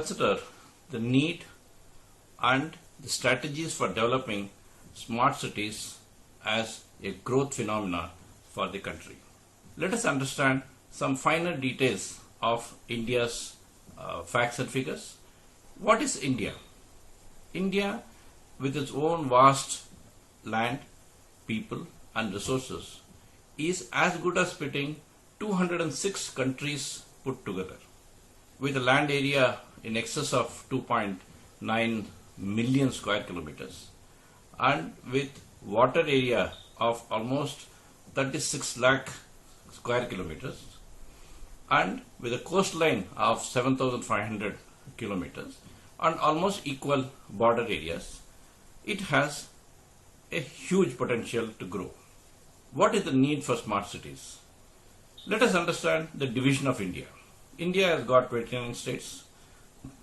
consider the need and the strategies for developing smart cities as a growth phenomena for the country. Let us understand some finer details of India's facts and figures. What is India? India, with its own vast land, people and resources, is as good as fitting 206 countries put together. With a land area in excess of 2.9 million square kilometers and with water area of almost 36 lakh square kilometers and with a coastline of 7,500 kilometers and almost equal border areas, it has a huge potential to grow. What is the need for smart cities? Let us understand the division of India. India has got 29 states,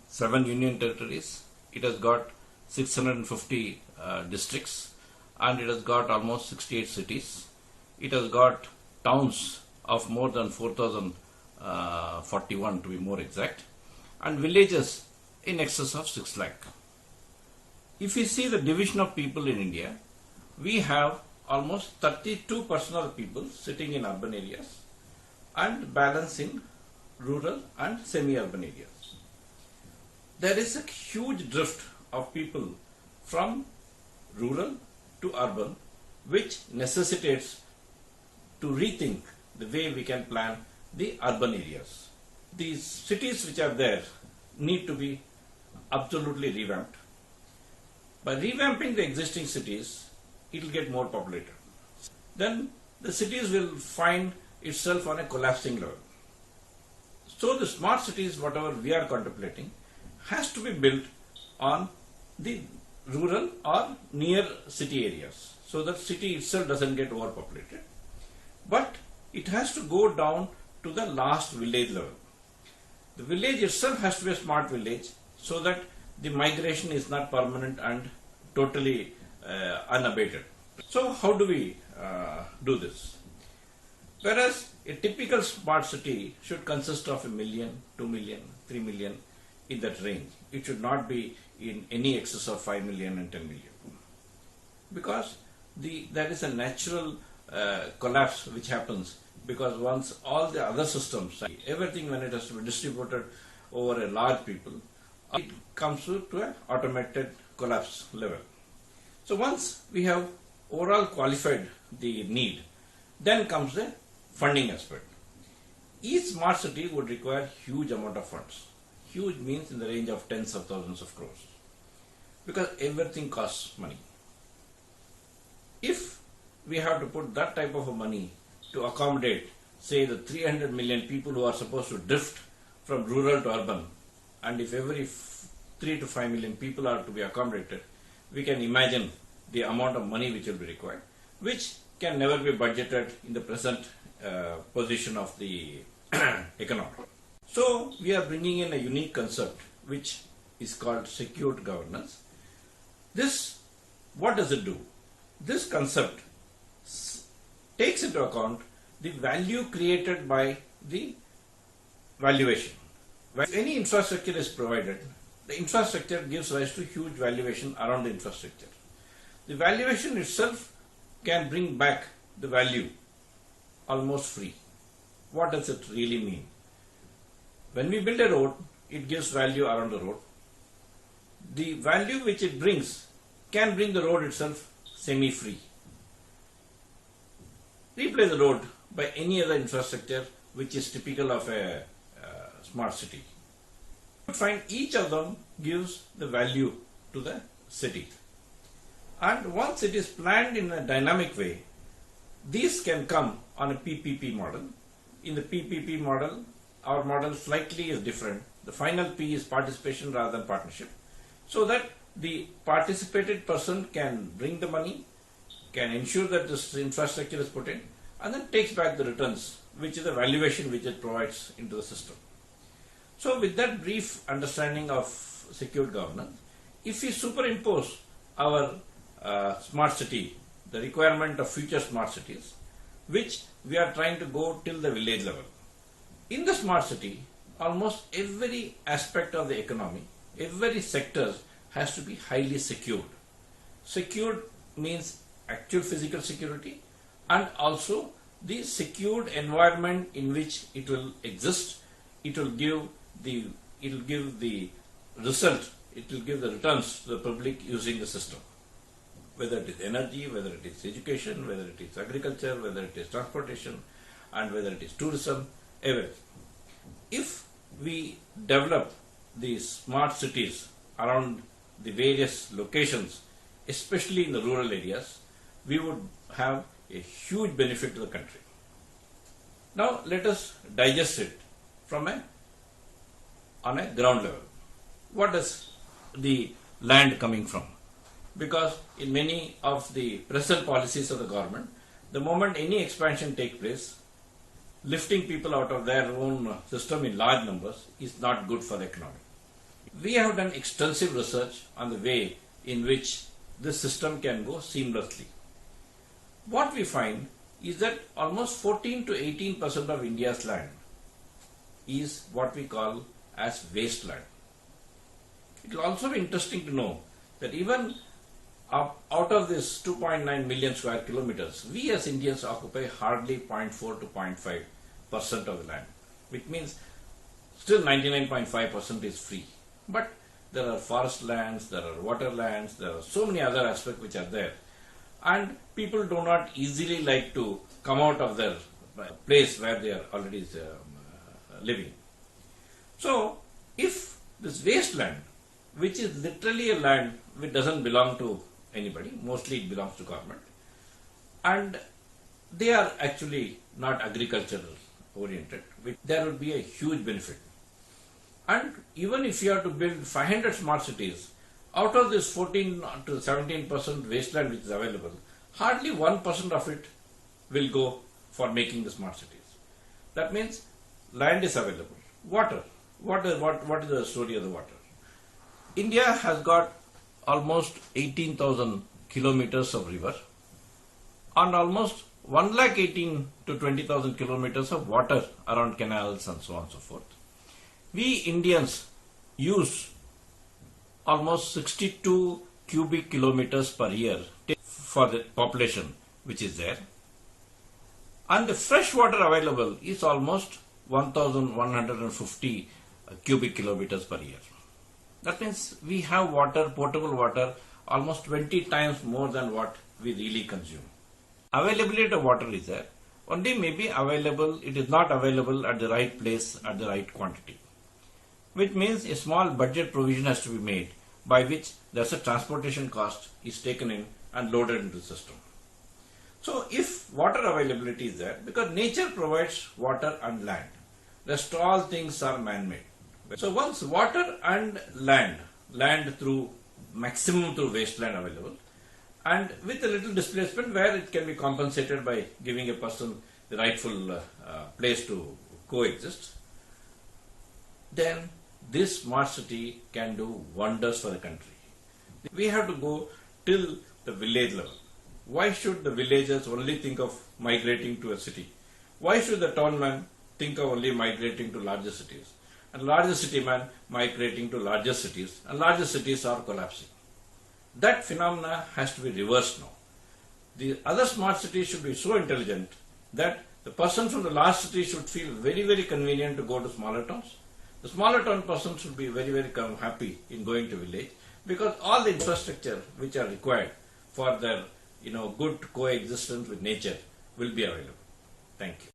7 union territories, it has got 650 districts, and it has got almost 68 cities. It has got towns of more than 4,041 to be more exact, and villages in excess of 6 lakh. If we see the division of people in India, we have almost 32% of the people sitting in urban areas and balance in rural and semi-urban areas. There is a huge drift of people from rural to urban, which necessitates to rethink the way we can plan the urban areas. These cities which are there need to be absolutely revamped. By revamping the existing cities, it will get more populated. Then the cities will find itself on a collapsing level. So the smart cities, whatever we are contemplating, has to be built on the rural or near city areas, so that city itself doesn't get overpopulated. But it has to go down to the last village level. The village itself has to be a smart village, so that the migration is not permanent and totally unabated. So how do we do this? Whereas a typical smart city should consist of 1 million, 2 million, 3 million, in that range. It should not be in any excess of 5 million and 10 million. Because there is a natural collapse which happens, because once all the other systems, everything when it has to be distributed over a large people, it comes to an automated collapse level. So once we have overall qualified the need, then comes the funding aspect. Each smart city would require huge amount of funds. Huge means in the range of tens of thousands of crores, because everything costs money. If we have to put that type of money to accommodate, say, the 300 million people who are supposed to drift from rural to urban, and if every 3 to 5 million people are to be accommodated, we can imagine the amount of money which will be required, which can never be budgeted in the present position of the economy. So we are bringing in a unique concept which is called secured governance. This, what does it do? This concept takes into account the value created by the valuation. When any infrastructure is provided, the infrastructure gives rise to huge valuation around the infrastructure. The valuation itself can bring back the value almost free. What does it really mean? When we build a road, it gives value around the road. The value which it brings can bring the road itself semi-free. Replace the road by any other infrastructure which is typical of a smart city. You find each of them gives the value to the city. And once it is planned in a dynamic way, these can come on a PPP model. In the PPP model, our model slightly is different. The final P is participation rather than partnership, so that the participated person can bring the money, can ensure that this infrastructure is put in, and then takes back the returns, which is the valuation which it provides into the system. So with that brief understanding of secured governance, if we superimpose our smart city, the requirement of future smart cities, which we are trying to go till the village level. In the smart city, almost every aspect of the economy, every sector has to be highly secured. Secured means actual physical security and also the secured environment in which it will exist. It will give the result, it will give the returns to the public using the system. Whether it is energy, whether it is education, whether it is agriculture, whether it is transportation, and whether it is tourism, everything. If we develop these smart cities around the various locations, especially in the rural areas, we would have a huge benefit to the country. Now let us digest it on a ground level. What is the land coming from? Because in many of the present policies of the government, the moment any expansion takes place, lifting people out of their own system in large numbers is not good for the economy. We have done extensive research on the way in which this system can go seamlessly. What we find is that almost 14 to 18% of India's land is what we call as wasteland. It will also be interesting to know that even out of this 2.9 million square kilometers, we as Indians occupy hardly 0.4 to 0.5% of the land, which means still 99.5% is free. But there are forest lands, there are water lands, there are so many other aspects which are there. And people do not easily like to come out of their place where they are already living. So, if this wasteland, which is literally a land which doesn't belong to anybody, mostly it belongs to government, and they are actually not agricultural oriented, there would be a huge benefit. And even if you have to build 500 smart cities, out of this 14 to 17% wasteland which is available, hardly 1% of it will go for making the smart cities. That means land is available. Water. What is the story of the water? India has got almost 18,000 kilometers of river and almost 1,18,000 to 20,000 kilometers of water around canals and so on and so forth. We Indians use almost 62 cubic kilometers per year for the population which is there, and the fresh water available is almost 1,150 cubic kilometers per year. That means we have water, potable water, almost 20 times more than what we really consume. Availability of water is there, only maybe available, it is not available at the right place at the right quantity, which means a small budget provision has to be made by which there's a transportation cost is taken in and loaded into the system. So if water availability is there, because nature provides water and land, rest all things are man-made. So once water and land through maximum through wasteland available, and with a little displacement where it can be compensated by giving a person the rightful place to coexist, then this smart city can do wonders for the country. We have to go till the village level. Why should the villagers only think of migrating to a city? Why should the town man think of only migrating to larger cities? And larger city man migrating to larger cities, and larger cities are collapsing. That phenomena has to be reversed now. The other smart cities should be so intelligent that the person from the large city should feel very, very convenient to go to smaller towns. The smaller town person should be very, very happy in going to village, because all the infrastructure which are required for their good coexistence with nature will be available. Thank you.